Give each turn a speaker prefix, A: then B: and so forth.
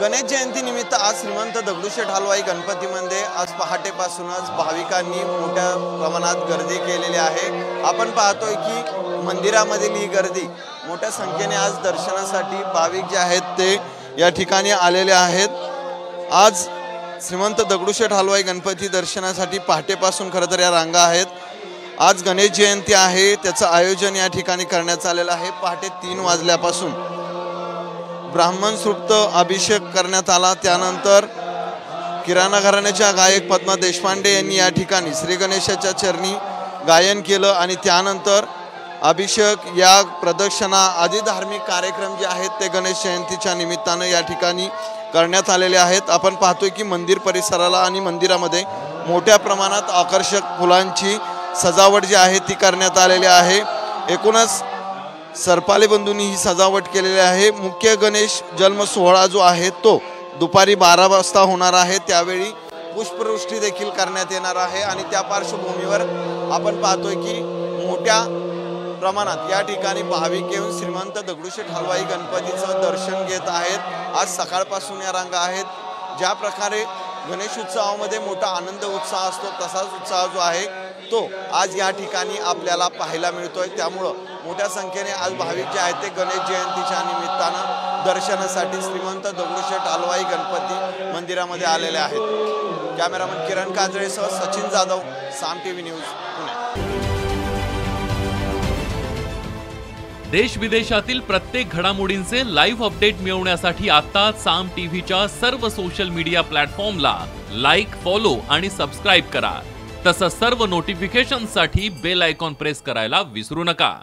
A: गणेश जयंती निमित्त आज श्रीमंत दगडूशेठ हलवाई गणपतीमध्ये आज पहाटेपासूनच भाविकांनी मोठ्या प्रमाणात गर्दी केलेली आहे। आपण पाहतोय की मंदिरामधील ही गर्दी मोठ्या संख्येने आज दर्शनासाठी भाविक जे आहेत ते या ठिकाणी आलेले आहेत। आज श्रीमंत दगडूशेठ हलवाई गणपती दर्शनासाठी पहाटेपासून खरं तर या रांगा आहेत। आज गणेश जयंती आहे, त्याचं आयोजन या ठिकाणी करण्यात आलेलं आहे। पहाटे 3 वाजल्यापासून ब्राह्मण सूक्त अभिषेक करण्यात आला। त्यानंतर किराणा घराण्याच्या गायक पद्मा देशपांडे यांनी या ठिकाणी श्री गणेशाच्या चरणी गायन केलं आणि त्यानंतर अभिषेक या प्रदक्षिणा आदी धार्मिक कार्यक्रम जे आहेत ते गणेश जयंतीच्या निमित्ताने या ठिकाणी करण्यात आलेले आहेत। आपण पाहतोय की मंदिर परिसराला आणि मंदिरामध्ये मोठ्या प्रमाणात आकर्षक फुलांची सजावट जी आहे ती करण्यात आलेली आहे। एकूणच सरपाले बंधूंनी ही सजावट केलेली आहे। मुख्य गणेश जन्म सोहळा जो आहे तो दुपारी 12 वाजता होणार आहे। त्यावेळी पुष्पवृष्टी देखील करण्यात येणार आहे आणि त्या पार्श्वभूमीवर आपण पाहतोय की मोठ्या प्रमाणात या ठिकाणी भाविक येऊन श्रीमंत दगडूशेठ हलवाई गणपतीचं दर्शन घेत आहेत। आज सकाळपासून या रांगा आहेत। ज्या प्रकारे गणेश उत्सवामध्ये मोठा आनंद उत्साह असतो तसाच उत्साह जो आहे तो आज या ठिकाणी आपल्याला पाहायला मिळतोय। त्यामुळे मोठ्या संख्येने आज भाविक जे आहेत ते गणेश जयंतीच्या निमित्तानं दर्शनासाठी श्रीमंत दगडूशेठ हलवाई गणपती मंदिरामध्ये आलेले आहेत। कॅमेरामन किरण काजळेसह सचिन जाधव, साम टीव्ही न्यूज, पुणे।
B: देश विदेशातील प्रत्येक घडामोडींचे लाईव्ह अपडेट मिळवण्यासाठी आता साम टीव्हीच्या सर्व सोशल मीडिया प्लॅटफॉर्मला लाईक, फॉलो आणि सबस्क्राईब करा। तसंच सर्व नोटिफिकेशनसाठी बेल आयकॉन प्रेस करायला विसरू नका।